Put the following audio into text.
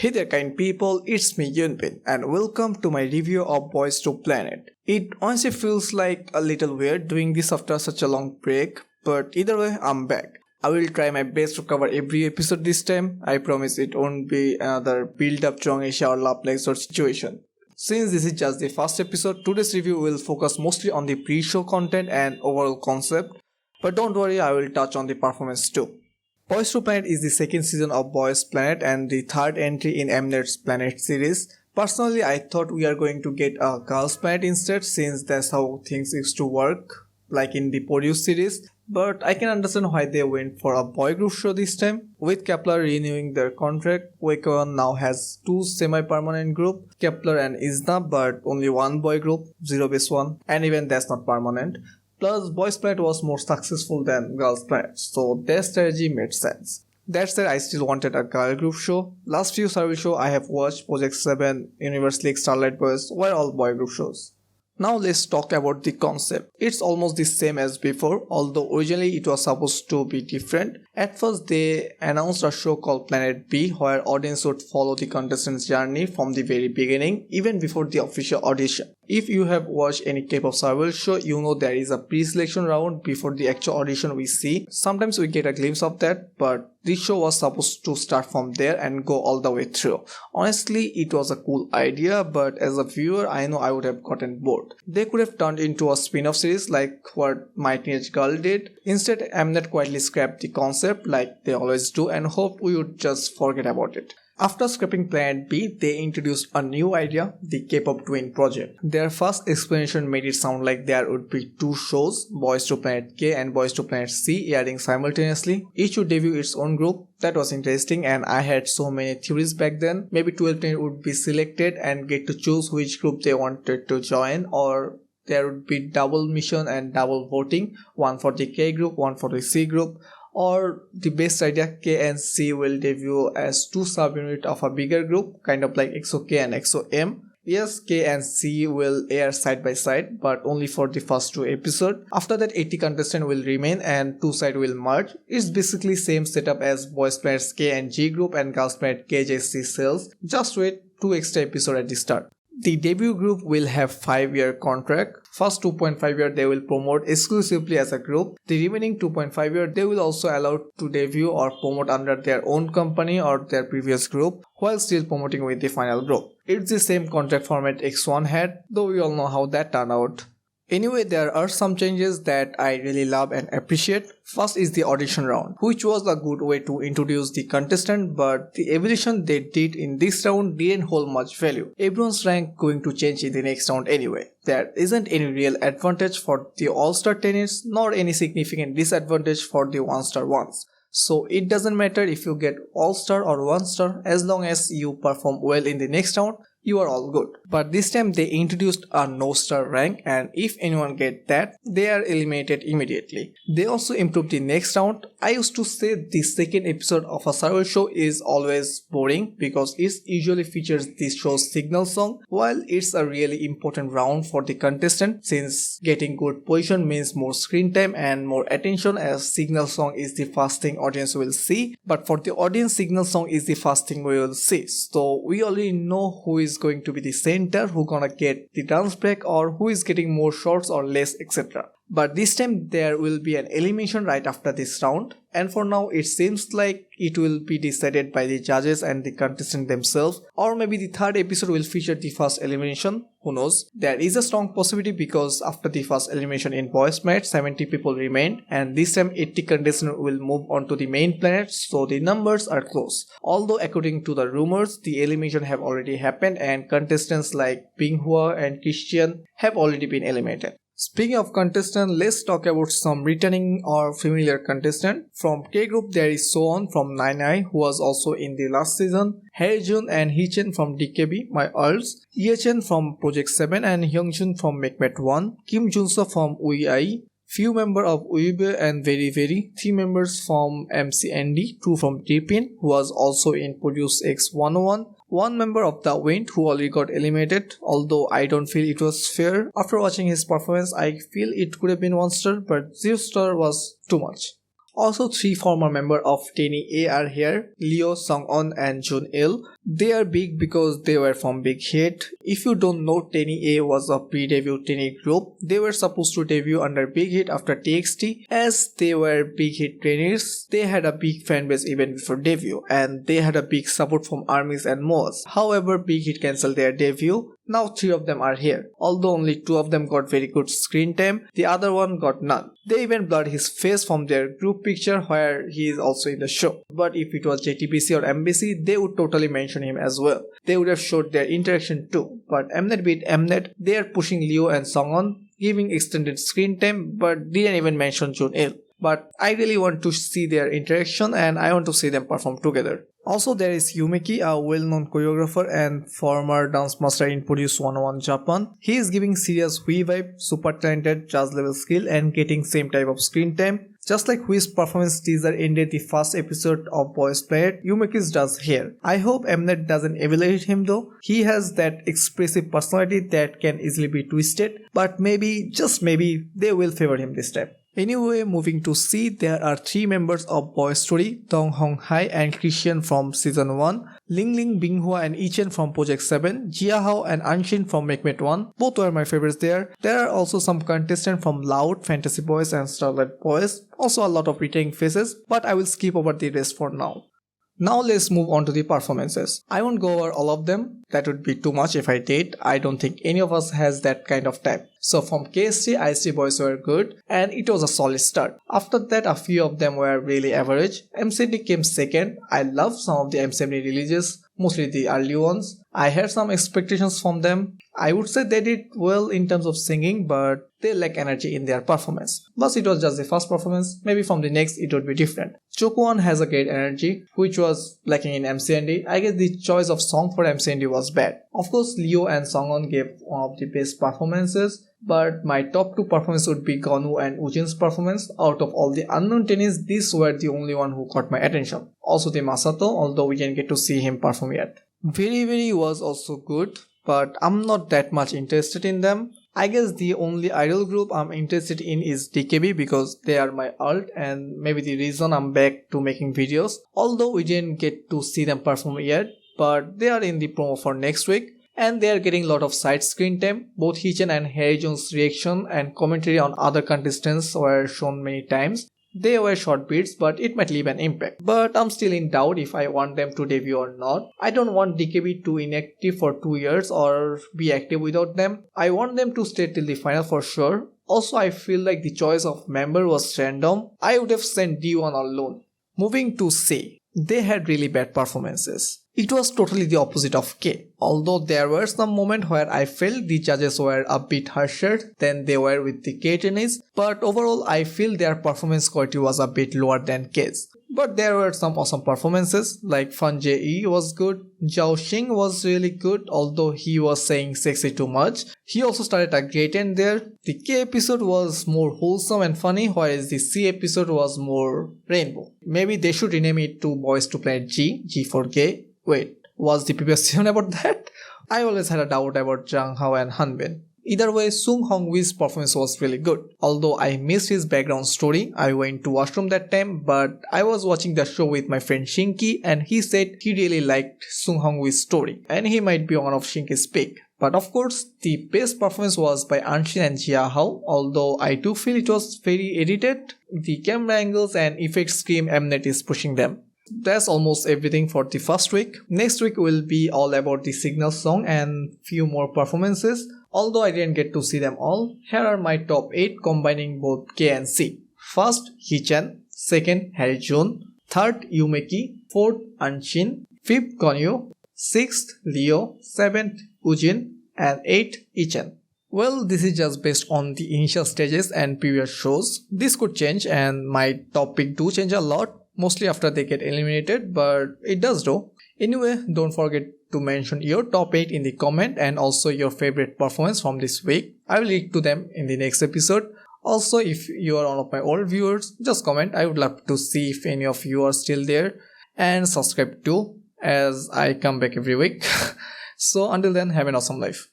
Hey there kind people, it's me Eunbin and welcome to my review of Boys to Planet. It honestly feels like a little weird doing this after such a long break, but either way I'm back. I will try my best to cover every episode this time. I promise it won't be another build up Chong Asia or Laplex or situation. Since this is just the first episode, today's review will focus mostly on the pre-show content and overall concept, but don't worry, I will touch on the performance too. Boys to Planet is the second season of Boys Planet and the third entry in MNET's Planet series. Personally, I thought we are going to get a Girls Planet instead since that's how things used to work, like in the Produce series. But I can understand why they went for a boy group show this time. With Kepler renewing their contract, Wakeon now has two semi-permanent groups, Kepler and Isna, but only one boy group, Zero Base 1, and even that's not permanent. Plus, Boys Planet was more successful than Girls Planet, so their strategy made sense. That said, I still wanted a girl group show. Last few survey shows I have watched, Project 7, Universe League, Starlight Boys, were all boy group shows. Now let's talk about the concept. It's almost the same as before, although originally it was supposed to be different. At first they announced a show called Planet B where audience would follow the contestants' journey from the very beginning, even before the official audition. If you have watched any K-pop survival show, you know there is a pre-selection round before the actual audition we see. Sometimes we get a glimpse of that, but this show was supposed to start from there and go all the way through. Honestly, it was a cool idea, but as a viewer, I know I would have gotten bored. They could have turned into a spin-off series like what My Teenage Girl did. Instead, MNET quietly scrapped the concept like they always do and hoped we would just forget about it. After scrapping Planet B, they introduced a new idea, the Kpop Twin project. Their first explanation made it sound like there would be two shows, Boys to Planet K and Boys to Planet C, airing simultaneously. Each would debut its own group. That was interesting and I had so many theories back then. Maybe 12 teams would be selected and get to choose which group they wanted to join, or there would be double mission and double voting, one for the K group, one for the C group. Or the best idea, K and C will debut as two subunits of a bigger group, kind of like EXO-K and EXO-M. Yes, K and C will air side by side, but only for the first two episodes. After that, 80 contestants will remain and two sides will merge. It's basically same setup as Boys Planet's K and G group and Girls Planet KJC cells. Just wait, 2 extra episodes at the start. The debut group will have 5-year contract. First 2.5 year they will promote exclusively as a group. The remaining 2.5 year they will also allow to debut or promote under their own company or their previous group while still promoting with the final group. It's the same contract format X1 had, though we all know how that turned out. Anyway, there are some changes that I really love and appreciate. First is the audition round, which was a good way to introduce the contestant, but the evolution they did in this round didn't hold much value. Everyone's rank going to change in the next round anyway. There isn't any real advantage for the all-star trainees, nor any significant disadvantage for the one-star ones. So it doesn't matter if you get all-star or one-star, as long as you perform well in the next round, you are all good. But this time they introduced a no-star rank and if anyone get that, they are eliminated immediately. They also improved the next round. I used to say the second episode of a survival show is always boring because it usually features the show's signal song, while it's a really important round for the contestant since getting good position means more screen time and more attention, as signal song is the first thing audience will see. But for the audience, signal song is the first thing we will see. So we already know who is going to be the center, who gonna get the dance break, or who is getting more shots or less, etc. But this time there will be an elimination right after this round, and for now it seems like it will be decided by the judges and the contestants themselves, or maybe the third episode will feature the first elimination, who knows. There is a strong possibility because after the first elimination in Boys Planet, 70 people remained and this time 80 contestants will move on to the main planet, so the numbers are close. Although according to the rumors, the elimination have already happened and contestants like Binghua and Christian have already been eliminated. Speaking of contestants, let's talk about some returning or familiar contestant. From K group there is Soon from 9i who was also in the last season, Heechan and Heechan from DKB, my Earls, Yechen from Project 7 and Hyungjun from MNET 1, Kim Junso from UI, few members of Uibe and Very Very, 3 members from MCND, 2 from Tripin who was also in Produce X 101, one member of The Wind who already got eliminated, although I don't feel it was fair. After watching his performance, I feel it could have been 1 star, but 0 star was too much. Also, 3 former members of Trainee A are here, Leo, Sung-on and Jun-il. They are big because they were from Big Hit. If you don't know, Trainee A was a pre-debut trainee group. They were supposed to debut under Big Hit after TXT. As they were Big Hit trainees, they had a big fanbase even before debut, and they had a big support from armies and MOAs. However, Big Hit cancelled their debut. Now 3 of them are here. Although only 2 of them got very good screen time, the other one got none. They even blurred his face from their group picture where he is also in the show. But if it was JTBC or MBC, they would totally mention him as well. They would have showed their interaction too. But MNET beat MNET, they are pushing Leo and Songwon, giving extended screen time but didn't even mention Jun-il. But I really want to see their interaction and I want to see them perform together. Also there is Yumeki, a well-known choreographer and former dance master in Produce 101 Japan. He is giving serious Hui vibe, super talented, jazz level skill and getting same type of screen time. Just like Hui's performance teaser ended the first episode of Boys Planet, Yumeki's does here. I hope MNET doesn't evaluate him though. He has that expressive personality that can easily be twisted, but maybe, just maybe, they will favor him this time. Anyway, moving to C, there are 3 members of Boy Story, Dong Hong Hai and Christian from Season 1, Ling Ling, Binghua and Heechan from Project 7, Jia Hao and Anshin from MakeMate 1. Both were my favorites there. There are also some contestants from Loud, Fantasy Boys and Starlight Boys. Also a lot of returning faces, but I will skip over the rest for now. Now let's move on to the performances. I won't go over all of them, that would be too much if I did. I don't think any of us has that kind of time. So from KST, IC boys were good and it was a solid start. After that a few of them were really average. MCD came second. I love some of the MCD releases, mostly the early ones. I had some expectations from them. I would say they did well in terms of singing, but they lack energy in their performance. But it was just the first performance, maybe from the next it would be different. Chokwon has a great energy, which was lacking in MCND. I guess the choice of song for MCND was bad. Of course, Leo and Songwon gave one of the best performances, but my top 2 performances would be Gonu and Ujin's performance. Out of all the unknown tennis, these were the only one who caught my attention. Also the Masato, although we didn't get to see him perform yet. Very Very was also good, but I'm not that much interested in them. I guess the only idol group I'm interested in is DKB because they are my alt and maybe the reason I'm back to making videos. Although we didn't get to see them perform yet, but they are in the promo for next week and they are getting a lot of side screen time. Both Heechan and Heejun's reaction and commentary on other contestants were shown many times. They were short beats, but it might leave an impact. But I'm still in doubt if I want them to debut or not. I don't want DKB to inactive for 2 years or be active without them. I want them to stay till the final for sure. Also, I feel like the choice of member was random. I would have sent D1 alone. Moving to C, they had really bad performances. It was totally the opposite of K. Although there were some moments where I felt the judges were a bit harsher than they were with the K trainees, but overall I feel their performance quality was a bit lower than K's. But there were some awesome performances, like Fan Jae-yi was good, Zhao Xing was really good although he was saying sexy too much. He also started a great end there. The K episode was more wholesome and funny, whereas the C episode was more rainbow. Maybe they should rename it to Boys to Planet G for gay. Wait, was the previous season about that? I always had a doubt about Jang Hao and Hanbin. Either way, Sung Hong-wi's performance was really good. Although I missed his background story, I went to washroom that time, but I was watching the show with my friend Shinky and he said he really liked Sung Hong-wi's story and he might be one of Shinky's pick. But of course, the best performance was by Anshin and Jia Hao, although I do feel it was very edited. The camera angles and effects scream MNET is pushing them. That's almost everything for the first week. Next week will be all about the Signal song and few more performances. Although I didn't get to see them all, here are my top 8 combining both K and C. First, Heechan. Second, Heejun. Third, Yumeki. Fourth, Anshin. Fifth, Gonyo. Sixth, Leo. Seventh, Ujin. And 8th, Heechan. Well, this is just based on the initial stages and previous shows. This could change and my top pick do change a lot. Mostly after they get eliminated, but it does though. Anyway, don't forget to mention your top 8 in the comment and also your favorite performance from this week. I will read to them in the next episode. Also, if you are one of my old viewers, just comment. I would love to see if any of you are still there, and subscribe too as I come back every week. So until then, have an awesome life.